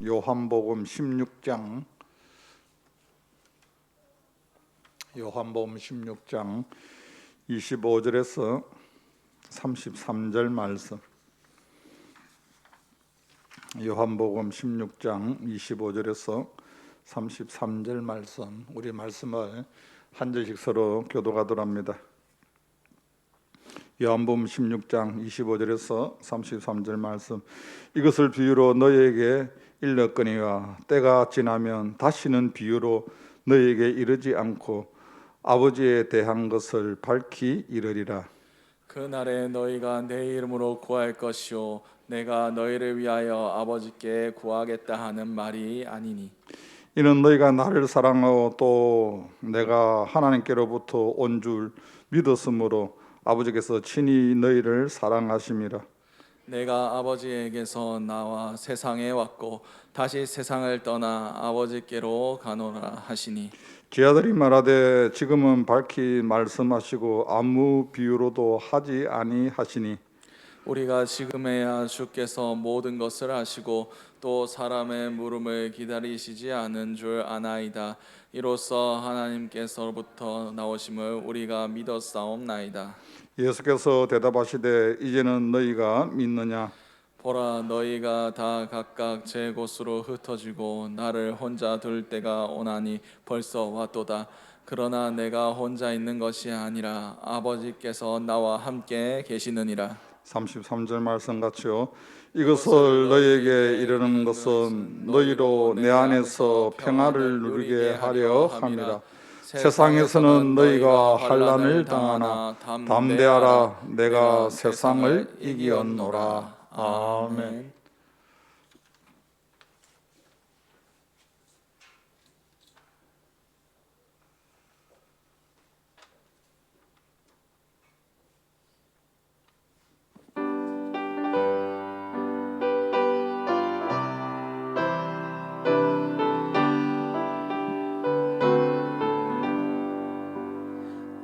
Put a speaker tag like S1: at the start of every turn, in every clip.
S1: 요한복음 16장 25절에서 33절 말씀. 요한복음 16장 25절에서 33절 말씀. 우리 말씀을 한 절씩 서로 교독하도록 합니다. 요한복음 16장 25절에서 33절 말씀. 이것을 비유로 너희에게 일렀거니와 때가 지나면 다시는 비유로 너희에게 이르지 않고 아버지에 대한 것을 밝히 이르리라.
S2: 그날에 너희가 내 이름으로 구할 것이요 내가 너희를 위하여 아버지께 구하겠다 하는 말이 아니니,
S1: 이는 너희가 나를 사랑하고 또 내가 하나님께로부터 온 줄 믿었으므로 아버지께서 친히 너희를 사랑하심이라.
S2: 내가 아버지에게서 나와 세상에 왔고 다시 세상을 떠나 아버지께로 가노라 하시니,
S1: 제 아들이 말하되 지금은 밝히 말씀하시고 아무 비유로도 하지 아니하시니,
S2: 우리가 지금에야 주께서 모든 것을 아시고 또 사람의 물음을 기다리시지 않은 줄 아나이다. 이로써 하나님께서부터 나오심을 우리가 믿었사옵나이다.
S1: 예수께서 대답하시되 이제는 너희가 믿느냐?
S2: 보라, 너희가 다 각각 제 곳으로 흩어지고 나를 혼자 둘 때가 오나니 벌써 왔도다. 그러나 내가 혼자 있는 것이 아니라 아버지께서 나와 함께 계시느니라.
S1: 33절 말씀 같이요. 이것을 너희에게 이르는 것은 너희로 내 안에서 평안을 누리게 하려 함이라. 세상에서는 너희가 환난을 당하나 담대하라. 내가 세상을 이기었노라. 아멘.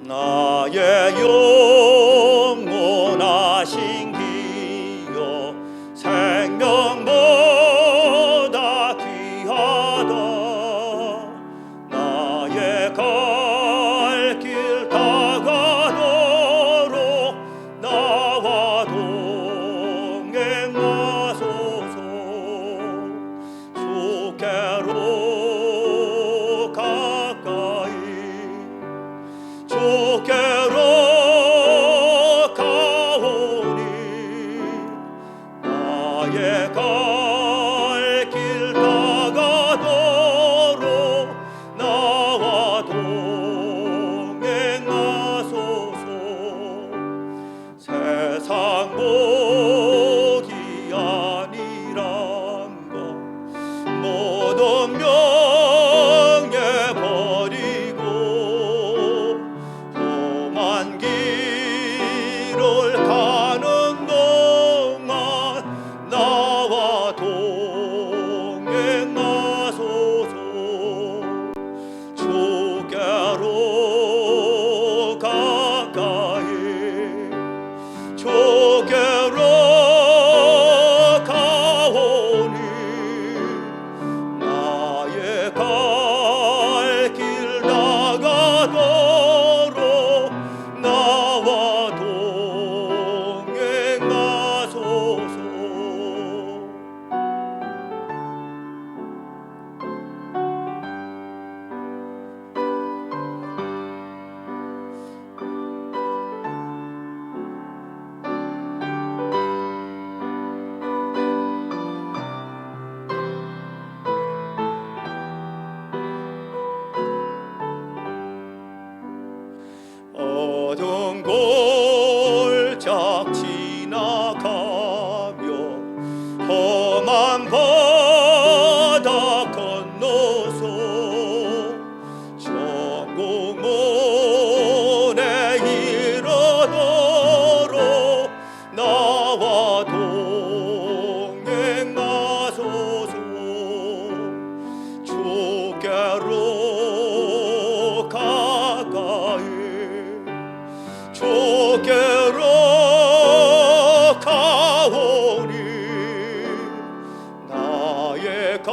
S3: 나의 영원하신 기여 생명보다 귀하다. 나의 갈 길 다가도록 나와 동행하소서. 주께로 가까이 주께로 가오니 나의 갈 길 다가도록 나와 동행하소서. 세상 복이 아니란 것 모든 명예 버리고 험한 길을 가는 동안 나와 동행하소서. 주께로 가까이 주께로 가오니 나의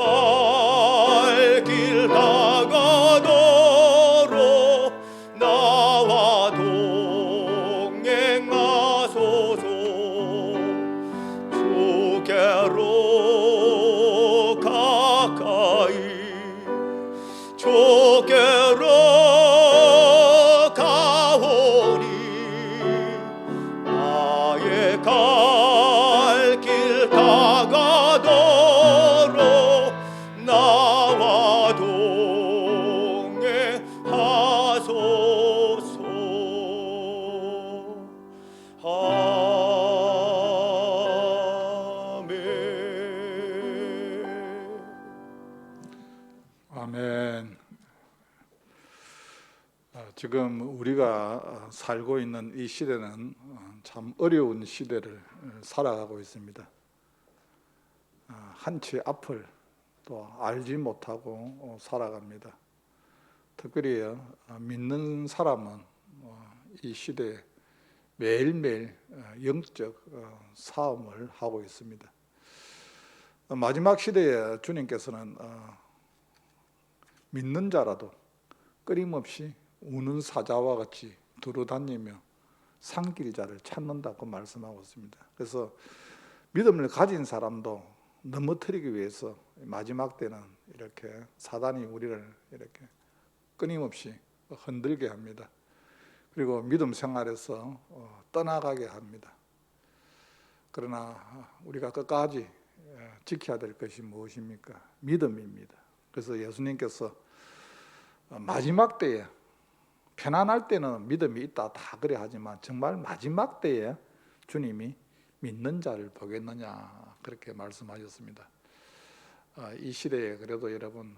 S3: 갈 길 다가도록 나와 동행하소서. 주께로 가까이 주께로 가오니 나의 갈 길 다가도록 나와 동행하소서.
S1: 아멘. 지금 우리가 살고 있는 이 시대는 참 어려운 시대를 살아가고 있습니다. 한치 앞을 또 알지 못하고 살아갑니다. 특별히 믿는 사람은 이 시대에 매일매일 영적 싸움을 하고 있습니다. 마지막 시대에 주님께서는 믿는 자라도 끊임없이 우는 사자와 같이 두루다니며 산길자를 찾는다고 말씀하고 있습니다. 그래서 믿음을 가진 사람도 넘어뜨리기 위해서 마지막 때는 이렇게 사단이 우리를 이렇게 끊임없이 흔들게 합니다. 그리고 믿음 생활에서 떠나가게 합니다. 그러나 우리가 끝까지 지켜야 될 것이 무엇입니까? 믿음입니다. 그래서 예수님께서 마지막 때에 편안할 때는 믿음이 있다 다 그래 하지만 정말 마지막 때에 주님이 믿는 자를 보겠느냐 그렇게 말씀하셨습니다. 이 시대에 그래도 여러분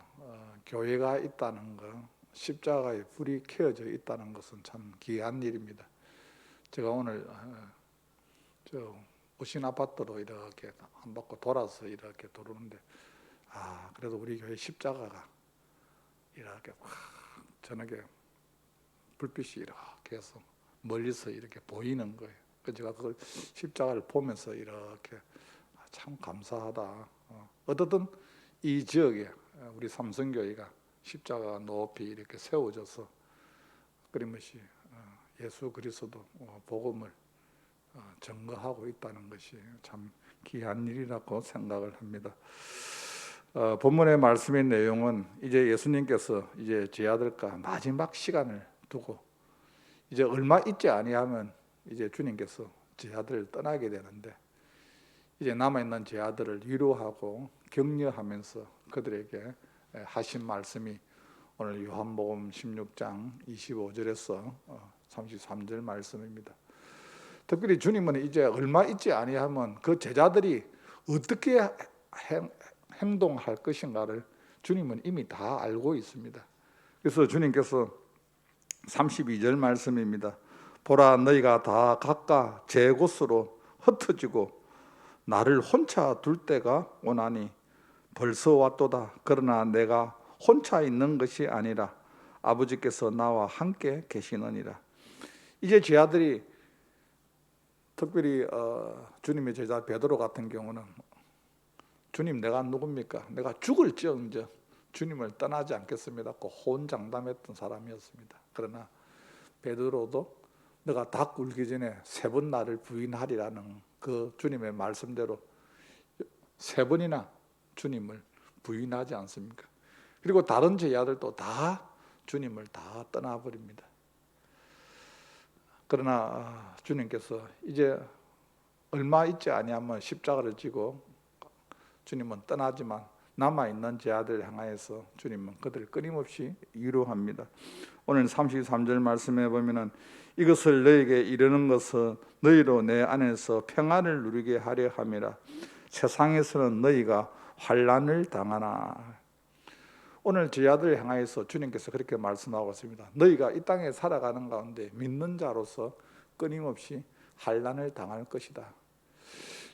S1: 교회가 있다는 것, 십자가에 불이 켜져 있다는 것은 참 귀한 일입니다. 제가 오늘 저 오신 아파트로 이렇게 한 바퀴 돌아서 이렇게 돌아오는데 그래도 우리 교회 십자가가 이렇게 저녁에 불빛이 이렇게 해서 멀리서 이렇게 보이는 거예요. 그래서 제가 그걸 십자가를 보면서 이렇게 참 감사하다. 어떻든 이 지역에 우리 삼성교회가 십자가가 높이 이렇게 세워져서 끊임없이 예수 그리스도 복음을 증거하고 있다는 것이 참 귀한 일이라고 생각을 합니다. 본문의 말씀의 내용은 이제 예수님께서 이제 제 아들과 마지막 시간을 두고 이제 얼마 있지 아니하면 이제 주님께서 제 아들을 떠나게 되는데 이제 남아있는 제 아들을 위로하고 격려하면서 그들에게 하신 말씀이 오늘 요한복음 16장 25절에서 33절 말씀입니다. 특별히 주님은 이제 얼마 있지 아니하면 그 제자들이 어떻게 행동할 것인가를 주님은 이미 다 알고 있습니다. 그래서 주님께서 32절 말씀입니다. 보라 너희가 다 각각 제 곳으로 흩어지고 나를 혼자 둘 때가 오나니 벌써 왔도다. 그러나 내가 혼자 있는 것이 아니라 아버지께서 나와 함께 계시느니라. 이제 제 아들이 특별히 주님의 제자 베드로 같은 경우는 주님 내가 누굽니까? 내가 죽을지언정 주님을 떠나지 않겠습니다. 고 호언장담했던 사람이었습니다. 그러나 베드로도 내가 닭 굴기 전에 3번 나를 부인하리라는 그 주님의 말씀대로 3번이나 주님을 부인하지 않습니까? 그리고 다른 제자들도 다 주님을 다 떠나버립니다. 그러나 주님께서 이제 얼마 있지 아니하면 십자가를 지고 주님은 떠나지만 남아있는 제자들 향하여서 주님은 그들을 끊임없이 위로합니다. 오늘 33절 말씀에 보면은 이것을 너에게 이르는 것은 너희로 내 안에서 평안을 누리게 하려 함이라. 세상에서는 너희가 환난을 당하나. 오늘 제자들 향하여서 주님께서 그렇게 말씀하고 있습니다. 너희가 이 땅에 살아가는 가운데 믿는 자로서 끊임없이 환난을 당할 것이다.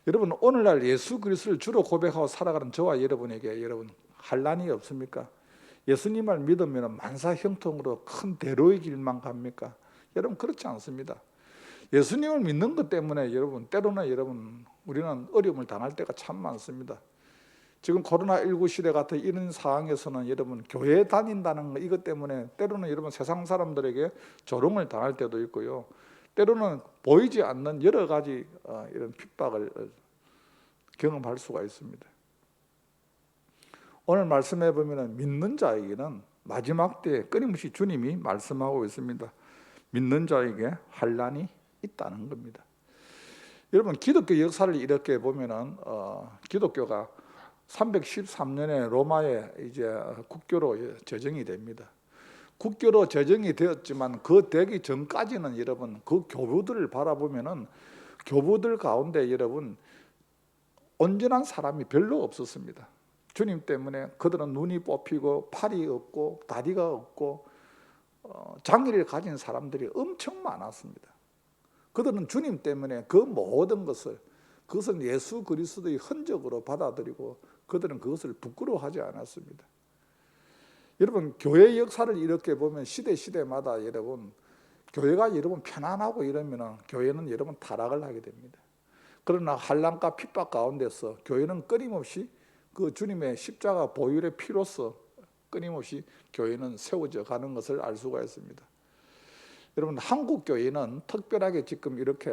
S1: 여러분 오늘날 예수 그리스도를 주로 고백하고 살아가는 저와 여러분에게 여러분 환난이 없습니까? 예수님을 믿으면 만사 형통으로 큰 대로의 길만 갑니까? 여러분 그렇지 않습니다. 예수님을 믿는 것 때문에 여러분 때로는 여러분 우리는 어려움을 당할 때가 참 많습니다. 지금 코로나19 시대 같은 이런 상황에서는 여러분 교회 다닌다는 거 이것 때문에 때로는 여러분 세상 사람들에게 조롱을 당할 때도 있고요. 때로는 보이지 않는 여러 가지 이런 핍박을 경험할 수가 있습니다. 오늘 말씀해 보면 믿는 자에게는 마지막 때에 끊임없이 주님이 말씀하고 있습니다. 믿는 자에게 환난이 있다는 겁니다. 여러분 기독교 역사를 이렇게 보면은 기독교가 313년에 로마에 이제 국교로 제정이 됩니다. 국교로 제정이 되었지만 그 되기 전까지는 여러분 그 교부들을 바라보면은 교부들 가운데 여러분 온전한 사람이 별로 없었습니다. 주님 때문에 그들은 눈이 뽑히고 팔이 없고 다리가 없고 장애를 가진 사람들이 엄청 많았습니다. 그들은 주님 때문에 그 모든 그것은 예수 그리스도의 흔적으로 받아들이고 그들은 그것을 부끄러워하지 않았습니다. 여러분 교회 역사를 이렇게 보면 시대마다 여러분 교회가 여러분 편안하고 이러면 교회는 여러분 타락을 하게 됩니다. 그러나 환난과 핍박 가운데서 교회는 끊임없이 그 주님의 십자가 보혈의 피로서 끊임없이 교회는 세워져 가는 것을 알 수가 있습니다. 여러분 한국 교회는 특별하게 지금 이렇게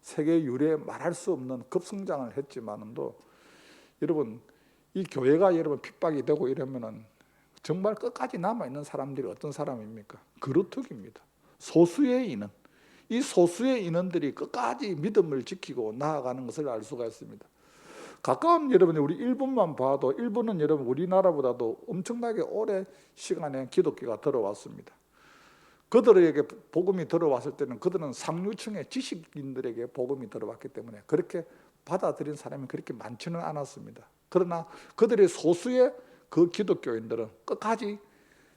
S1: 세계 유례 말할 수 없는 급성장을 했지만도 여러분 이 교회가 여러분 핍박이 되고 이러면은 정말 끝까지 남아 있는 사람들이 어떤 사람입니까? 그루터기입니다. 소수의 인원. 이 소수의 인원들이 끝까지 믿음을 지키고 나아가는 것을 알 수가 있습니다. 가까운 여러분이 우리 일본만 봐도 일본은 여러분 우리나라보다도 엄청나게 오래 시간에 기독교가 들어왔습니다. 그들에게 복음이 들어왔을 때는 그들은 상류층의 지식인들에게 복음이 들어왔기 때문에 그렇게 받아들인 사람이 그렇게 많지는 않았습니다. 그러나 그들의 소수의 그 기독교인들은 끝까지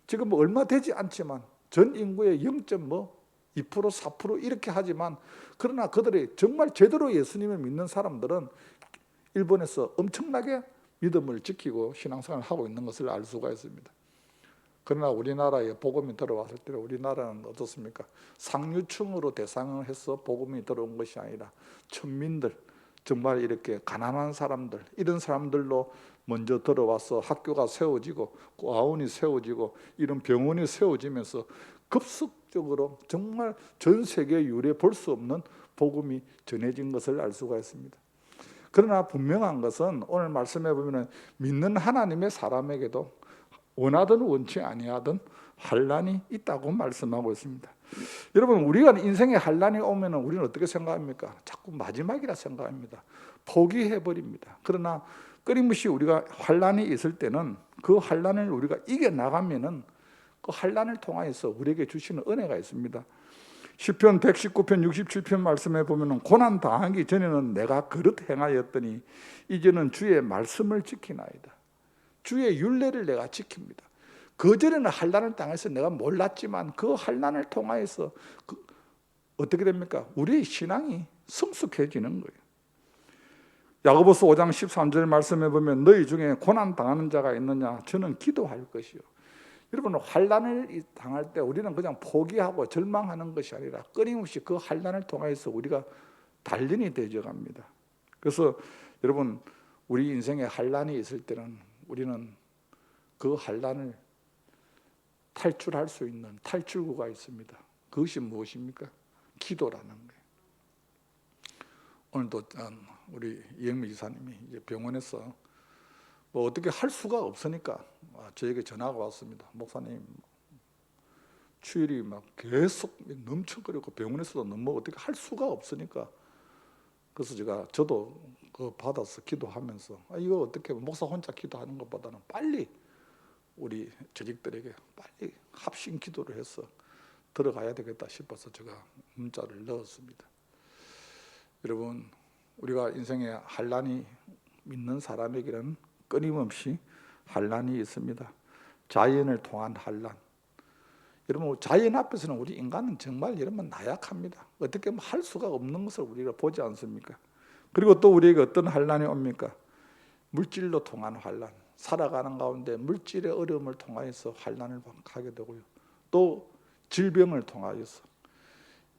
S1: 지금 얼마 되지 않지만 전 인구의 0.2%, 4% 이렇게 하지만 그러나 그들이 정말 제대로 예수님을 믿는 사람들은 일본에서 엄청나게 믿음을 지키고 신앙생활을 하고 있는 것을 알 수가 있습니다. 그러나 우리나라에 복음이 들어왔을 때 우리나라는 어떻습니까? 상류층으로 대상을 해서 복음이 들어온 것이 아니라 천민들, 정말 이렇게 가난한 사람들, 이런 사람들로 먼저 들어와서 학교가 세워지고 고아원이 세워지고 이런 병원이 세워지면서 급속적으로 정말 전 세계 유례 볼 수 없는 복음이 전해진 것을 알 수가 있습니다. 그러나 분명한 것은 오늘 말씀해 보면 믿는 하나님의 사람에게도 원하든 원치 아니하든 환난이 있다고 말씀하고 있습니다. 여러분 우리가 인생에 환난이 오면 우리는 어떻게 생각합니까? 자꾸 마지막이라 생각합니다. 포기해버립니다. 그러나 끊임없이 우리가 환난이 있을 때는 그 환난을 우리가 이겨나가면은 그 환난을 통하여서 우리에게 주시는 은혜가 있습니다. 시편 119편 67편 말씀에 보면 고난 당하기 전에는 내가 그릇 행하였더니 이제는 주의 말씀을 지키나이다. 주의 율례를 내가 지킵니다. 그전에는 환난을 당해서 내가 몰랐지만 그 환난을 통하여서 어떻게 됩니까? 우리의 신앙이 성숙해지는 거예요. 야고보서 5장 13절 말씀해 보면 너희 중에 고난 당하는 자가 있느냐? 저는 기도할 것이요. 여러분 환난을 당할 때 우리는 그냥 포기하고 절망하는 것이 아니라 끊임없이 그 환난을 통해서 우리가 단련이 되어갑니다. 그래서 여러분 우리 인생에 환난이 있을 때는 우리는 그 환난을 탈출할 수 있는 탈출구가 있습니다. 그것이 무엇입니까? 기도라는 거예요. 오늘도 우리 이영미 지사님이 이제 병원에서 뭐 어떻게 할 수가 없으니까 저에게 전화가 왔습니다. 목사님 추일이 막 계속 넘쳐거리고 병원에서도 너무 어떻게 할 수가 없으니까 그래서 저도 그거 받아서 기도하면서 이거 어떻게 목사 혼자 기도하는 것보다는 빨리 우리 조직들에게 빨리 합심 기도를 해서 들어가야 되겠다 싶어서 제가 문자를 넣었습니다. 여러분 우리가 인생에 환난이 믿는 사람에게는 끊임없이 환난이 있습니다. 자연을 통한 환난. 여러분 자연 앞에서는 우리 인간은 정말 여러분 나약합니다. 어떻게 할 수가 없는 것을 우리가 보지 않습니까? 그리고 또 우리에게 어떤 환난이 옵니까? 물질로 통한 환난. 살아가는 가운데 물질의 어려움을 통하여서 환난을 하게 되고요. 또 질병을 통하여서.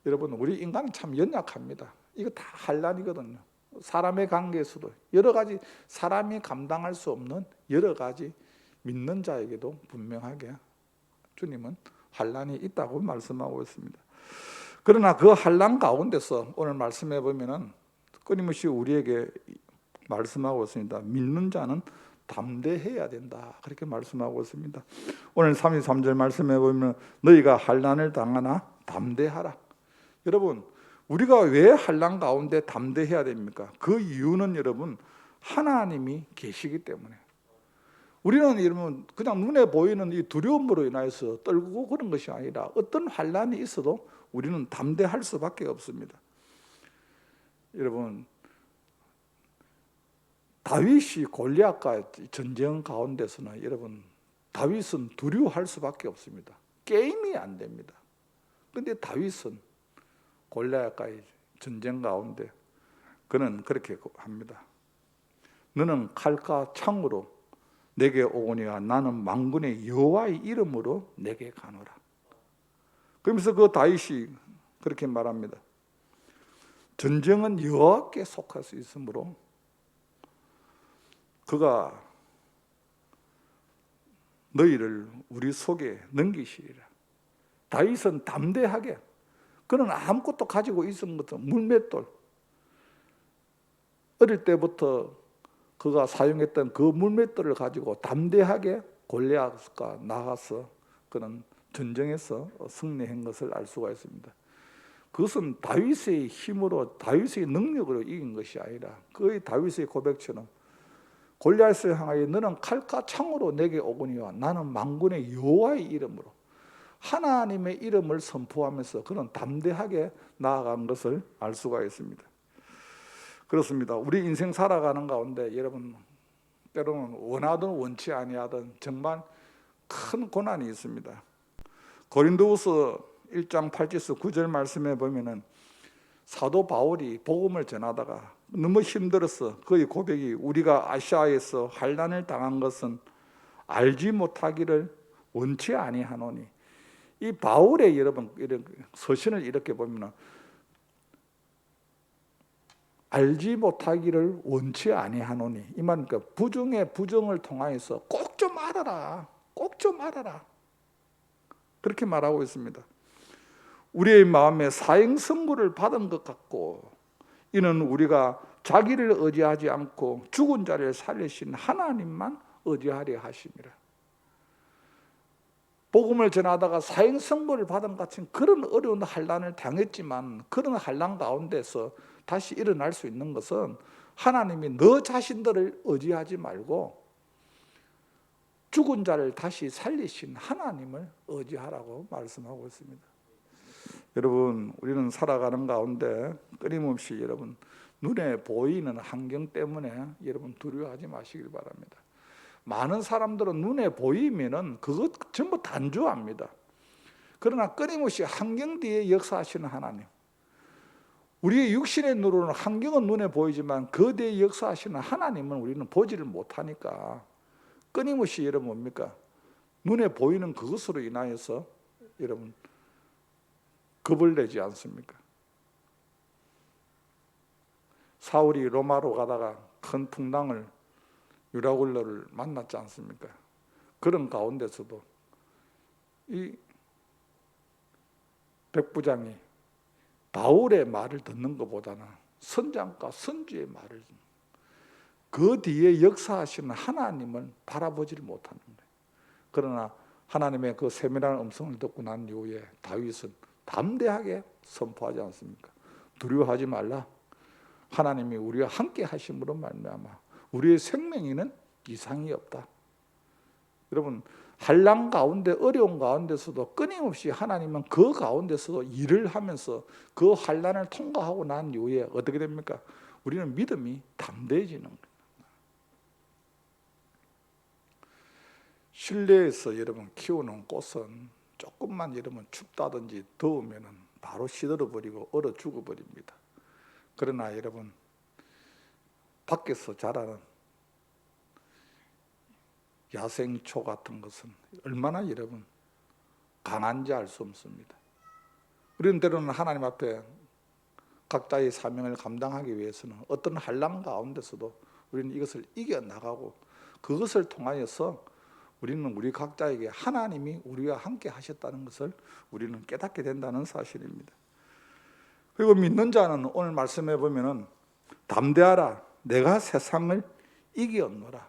S1: 여러분 우리 인간은 참 연약합니다. 이거 다 환난이거든요. 사람의 관계에서도 여러 가지 사람이 감당할 수 없는 여러 가지 믿는 자에게도 분명하게 주님은 환난이 있다고 말씀하고 있습니다. 그러나 그 환난 가운데서 오늘 말씀해 보면은 끊임없이 우리에게 말씀하고 있습니다. 믿는 자는 담대해야 된다. 그렇게 말씀하고 있습니다. 오늘 33절 말씀해 보면 너희가 환난을 당하나 담대하라. 여러분, 우리가 왜 환난 가운데 담대해야 됩니까? 그 이유는 여러분 하나님이 계시기 때문에. 우리는 여러분 그냥 눈에 보이는 이 두려움으로 인하여서 떨고 그런 것이 아니라 어떤 환난이 있어도 우리는 담대할 수밖에 없습니다. 여러분, 다윗이 골리앗과 전쟁 가운데서는 여러분 다윗은 두려워할 수밖에 없습니다. 게임이 안 됩니다. 그런데 다윗은 골리앗과의 전쟁 가운데 그는 그렇게 합니다. 너는 칼과 창으로 내게 오거니와 나는 만군의 여호와의 이름으로 내게 가노라. 그러면서 그 다윗이 그렇게 말합니다. 전쟁은 여호와께 속할 수 있으므로 그가 너희를 우리 속에 넘기시리라. 다윗은 담대하게, 그는 아무것도 가지고 있었던 것은 물맷돌, 어릴 때부터 그가 사용했던 그 물맷돌을 가지고 담대하게 골리앗과 나가서 그는 전쟁에서 승리한 것을 알 수가 있습니다. 그것은 다윗의 힘으로, 다윗의 능력으로 이긴 것이 아니라 그 다윗의 고백처럼 골리앗을 향하여 너는 칼과 창으로 내게 오거니와 나는 만군의 여호와의 이름으로, 하나님의 이름을 선포하면서 그는 담대하게 나아간 것을 알 수가 있습니다. 그렇습니다. 우리 인생 살아가는 가운데 여러분 때로는 원하든 원치 아니하든 정말 큰 고난이 있습니다. 고린도후서 1장 8절에서 9절 말씀에 보면은 사도 바울이 복음을 전하다가 너무 힘들어서 그의 고백이 우리가 아시아에서 환난을 당한 것은 알지 못하기를 원치 아니하노니, 이 바울의 여러분 이런 서신을 이렇게 보면은 알지 못하기를 원치 아니하노니, 이 말이니까 부정의 부정을 통하여서 꼭 좀 알아라, 꼭 좀 알아라, 그렇게 말하고 있습니다. 우리의 마음에 사형선고를 받은 것 같고 이는 우리가 자기를 의지하지 않고 죽은 자를 살리신 하나님만 의지하려 하심이라. 복음을 전하다가 사형선고를 받은 것 같은 그런 어려운 환난을 당했지만 그런 환난 가운데서 다시 일어날 수 있는 것은 하나님이 너 자신들을 의지하지 말고 죽은 자를 다시 살리신 하나님을 의지하라고 말씀하고 있습니다. 여러분, 우리는 살아가는 가운데 끊임없이 여러분 눈에 보이는 환경 때문에 여러분 두려워하지 마시길 바랍니다. 많은 사람들은 눈에 보이면은 그것 전부 단조합니다. 그러나 끊임없이 환경 뒤에 역사하시는 하나님, 우리의 육신의 눈으로는 환경은 눈에 보이지만 그 뒤에 역사하시는 하나님은 우리는 보지를 못하니까 끊임없이 여러분 뭡니까? 눈에 보이는 그것으로 인하여서 여러분 겁을 내지 않습니까? 사울이 로마로 가다가 큰 풍랑을, 유라굴로를 만났지 않습니까? 그런 가운데서도 이 백부장이 바울의 말을 듣는 것보다는 선장과 선주의 말을, 그 뒤에 역사하시는 하나님을 바라보지를 못하는 거예요. 그러나 하나님의 그 세밀한 음성을 듣고 난 이후에 다윗은 담대하게 선포하지 않습니까? 두려워하지 말라. 하나님이 우리와 함께 하심으로 말미암아 우리의 생명에는 이상이 없다. 여러분, 환난 가운데, 어려운 가운데서도 끊임없이 하나님은 그 가운데서도 일을 하면서 그 환난을 통과하고 난 이후에 어떻게 됩니까? 우리는 믿음이 담대해지는 거예요. 실내에서 여러분 키우는 꽃은 조금만 여러분 춥다든지 더우면 바로 시들어버리고 얼어 죽어버립니다. 그러나 여러분 밖에서 자라는 야생초 같은 것은 얼마나 여러분 강한지 알 수 없습니다. 우리는 때로는 하나님 앞에 각자의 사명을 감당하기 위해서는 어떤 환난 가운데서도 우리는 이것을 이겨나가고 그것을 통하여서 우리는 우리 각자에게 하나님이 우리와 함께 하셨다는 것을 우리는 깨닫게 된다는 사실입니다. 그리고 믿는 자는 오늘 말씀해 보면은 담대하라 내가 세상을 이기었노라.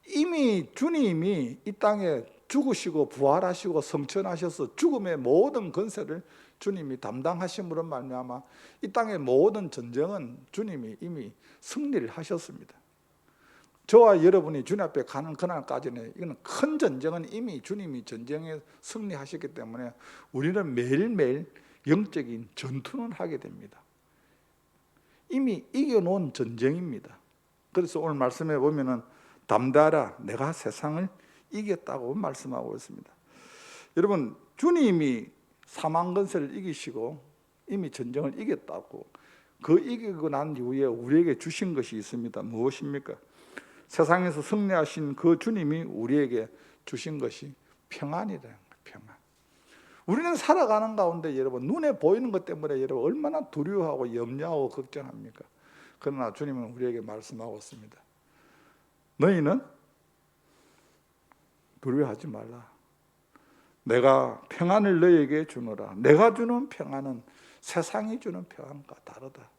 S1: 이미 주님이 이 땅에 죽으시고 부활하시고 성천하셔서 죽음의 모든 권세를 주님이 담당하심으로 말미암아 이 땅의 모든 전쟁은 주님이 이미 승리를 하셨습니다. 저와 여러분이 주님 앞에 가는 그날까지는 이거는 큰 전쟁은 이미 주님이 전쟁에 승리하셨기 때문에 우리는 매일매일 영적인 전투는 하게 됩니다. 이미 이겨놓은 전쟁입니다. 그래서 오늘 말씀해 보면은 담대하라 내가 세상을 이겼다고 말씀하고 있습니다. 여러분 주님이 사망 권세를 이기시고 이미 전쟁을 이겼다고 그 이기고 난 이후에 우리에게 주신 것이 있습니다. 무엇입니까? 세상에서 승리하신 그 주님이 우리에게 주신 것이 평안이라는 거예요. 평안. 우리는 살아가는 가운데 여러분 눈에 보이는 것 때문에 여러분 얼마나 두려워하고 염려하고 걱정합니까? 그러나 주님은 우리에게 말씀하고 있습니다. 너희는 두려워하지 말라. 내가 평안을 너희에게 주노라. 내가 주는 평안은 세상이 주는 평안과 다르다.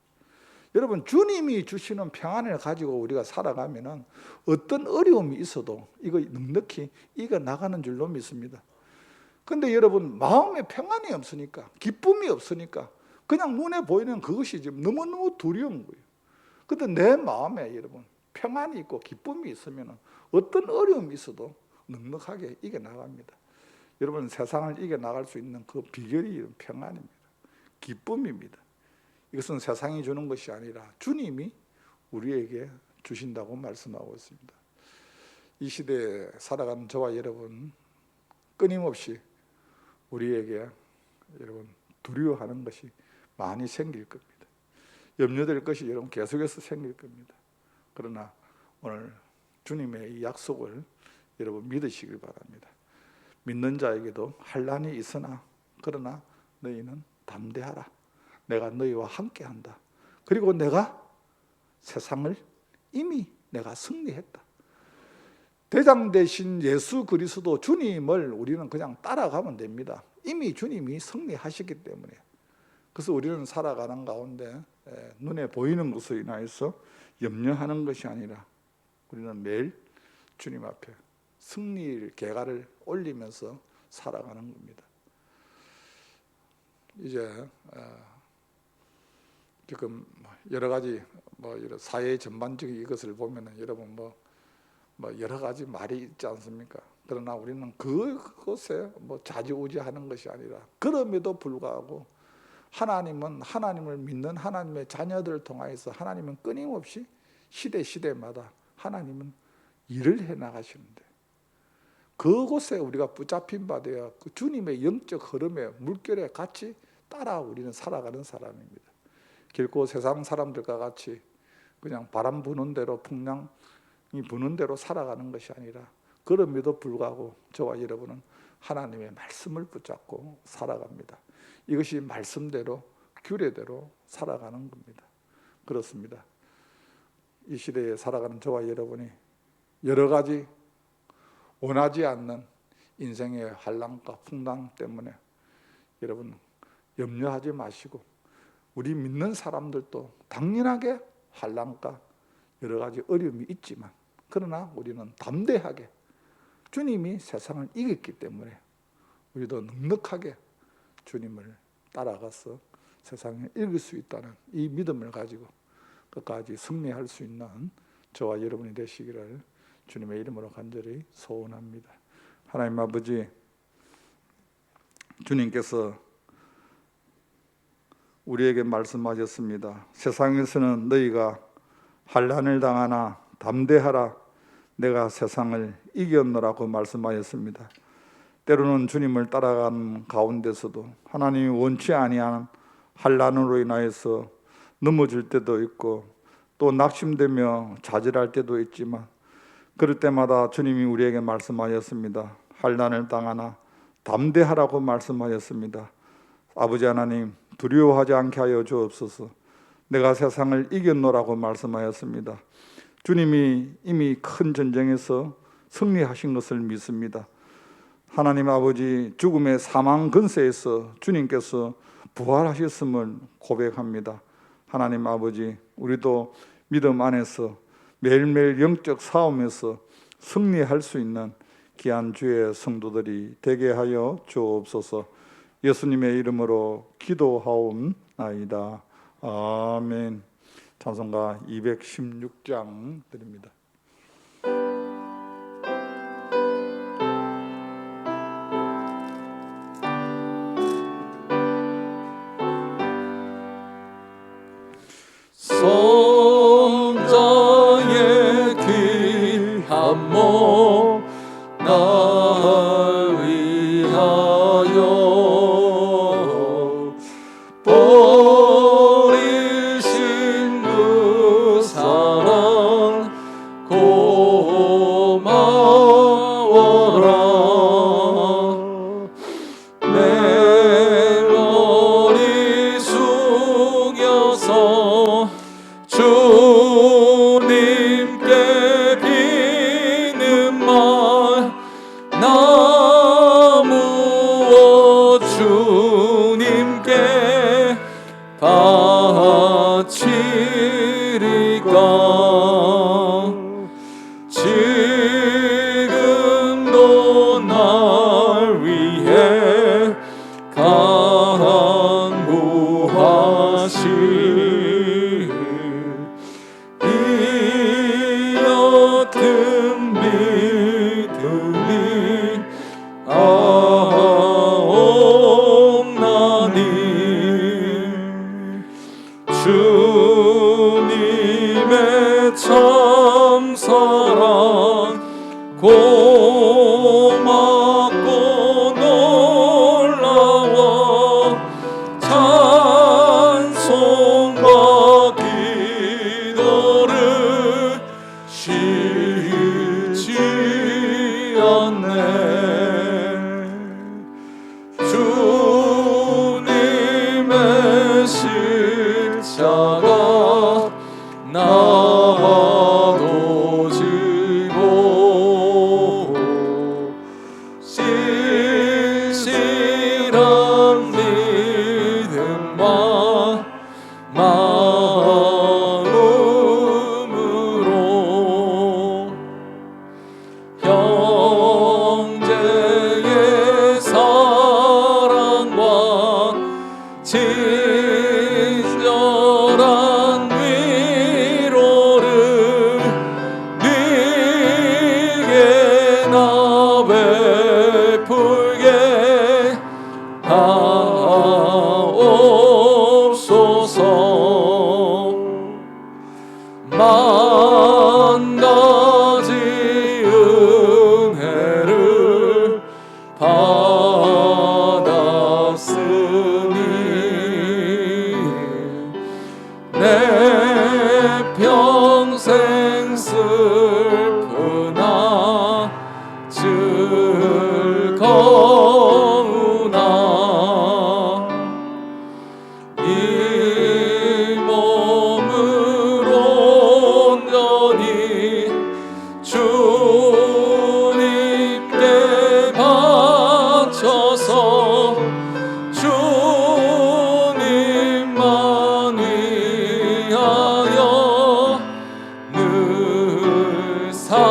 S1: 여러분 주님이 주시는 평안을 가지고 우리가 살아가면은 어떤 어려움이 있어도 이거 넉넉히 이겨나가는 줄로 믿습니다. 근데 여러분 마음에 평안이 없으니까 기쁨이 없으니까 그냥 눈에 보이는 그것이 지금 너무너무 두려운 거예요. 근데 내 마음에 여러분 평안이 있고 기쁨이 있으면 어떤 어려움이 있어도 넉넉하게 이겨나갑니다. 여러분 세상을 이겨나갈 수 있는 그 비결이 평안입니다. 기쁨입니다. 이것은 세상이 주는 것이 아니라 주님이 우리에게 주신다고 말씀하고 있습니다. 이 시대에 살아가는 저와 여러분 끊임없이 우리에게 여러분 두려워하는 것이 많이 생길 겁니다. 염려될 것이 여러분 계속해서 생길 겁니다. 그러나 오늘 주님의 이 약속을 여러분 믿으시길 바랍니다. 믿는 자에게도 환난이 있으나 그러나 너희는 담대하라. 내가 너희와 함께한다. 그리고 내가 세상을 이미 내가 승리했다. 대장 되신 예수 그리스도 주님을 우리는 그냥 따라가면 됩니다. 이미 주님이 승리하셨기 때문에. 그래서 우리는 살아가는 가운데 눈에 보이는 것으로 인하여서 염려하는 것이 아니라 우리는 매일 주님 앞에 승리의 계가를 올리면서 살아가는 겁니다. 이제 지금 여러 가지 이런 사회 전반적인 이것을 보면은 여러분 여러 가지 말이 있지 않습니까? 그러나 우리는 그것에 좌지우지하는 것이 아니라 그럼에도 불구하고 하나님은 하나님을 믿는 하나님의 자녀들을 통하여서 하나님은 끊임없이 시대마다 하나님은 일을 해 나가시는데 그곳에 우리가 붙잡힌 바 되어 그 주님의 영적 흐름에 물결에 같이 따라 우리는 살아가는 사람입니다. 결코 세상 사람들과 같이 그냥 바람 부는 대로 풍랑이 부는 대로 살아가는 것이 아니라 그럼에도 불구하고 저와 여러분은 하나님의 말씀을 붙잡고 살아갑니다. 이것이 말씀대로 규례대로 살아가는 겁니다. 그렇습니다. 이 시대에 살아가는 저와 여러분이 여러 가지 원하지 않는 인생의 환난과 풍랑 때문에 여러분 염려하지 마시고 우리 믿는 사람들도 당연하게 환난과 여러 가지 어려움이 있지만 그러나 우리는 담대하게 주님이 세상을 이겼기 때문에 우리도 넉넉하게 주님을 따라가서 세상을 이길 수 있다는 이 믿음을 가지고 끝까지 승리할 수 있는 저와 여러분이 되시기를 주님의 이름으로 간절히 소원합니다. 하나님 아버지, 주님께서 우리에게 말씀하셨습니다. 세상에서는 너희가 환난을 당하나 담대하라. 내가 세상을 이겼노라고 말씀하셨습니다. 때로는 주님을 따라가는 가운데서도 하나님이 원치 아니한 환난으로 인하여서 넘어질 때도 있고 또 낙심되며 좌절할 때도 있지만 그럴 때마다 주님이 우리에게 말씀하셨습니다. 환난을 당하나 담대하라고 말씀하셨습니다. 아버지 하나님, 두려워하지 않게 하여 주옵소서. 내가 세상을 이겼노라고 말씀하였습니다. 주님이 이미 큰 전쟁에서 승리하신 것을 믿습니다. 하나님 아버지, 죽음의 사망 근세에서 주님께서 부활하셨음을 고백합니다. 하나님 아버지, 우리도 믿음 안에서 매일매일 영적 싸움에서 승리할 수 있는 귀한 주의 성도들이 되게 하여 주옵소서. 예수님의 이름으로 기도하옵나이다. 아멘. 찬송가 216장 드립니다.
S2: 성자의 귀한 몸 날 위하여 버리신 그 사랑 고마워라. 내 머리 숙여서 주님께 비는 말 나무어 주님께 바치리까. 지금도 날 위해 간구하시 이 옅은 믿음이 없나니 주님의 참사랑 고맙고 놀라워 찬송과 기도를 쉬지 않네. 주님의 십자가 나도 지고 신실한 믿음과 마음으로 형제의 사랑과 친절한 위로를 네게 나 베풀게 하옵소서. 만 가지 은혜를 받았으니 내 평생 슬프나 즐거우나 이 몸으로 온전히 주님께 바쳐서 주님만 위하여 늘 살겠네.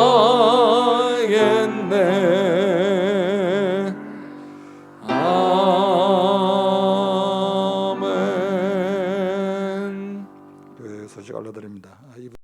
S2: 아멘.
S1: 교회 소식 알려드립니다.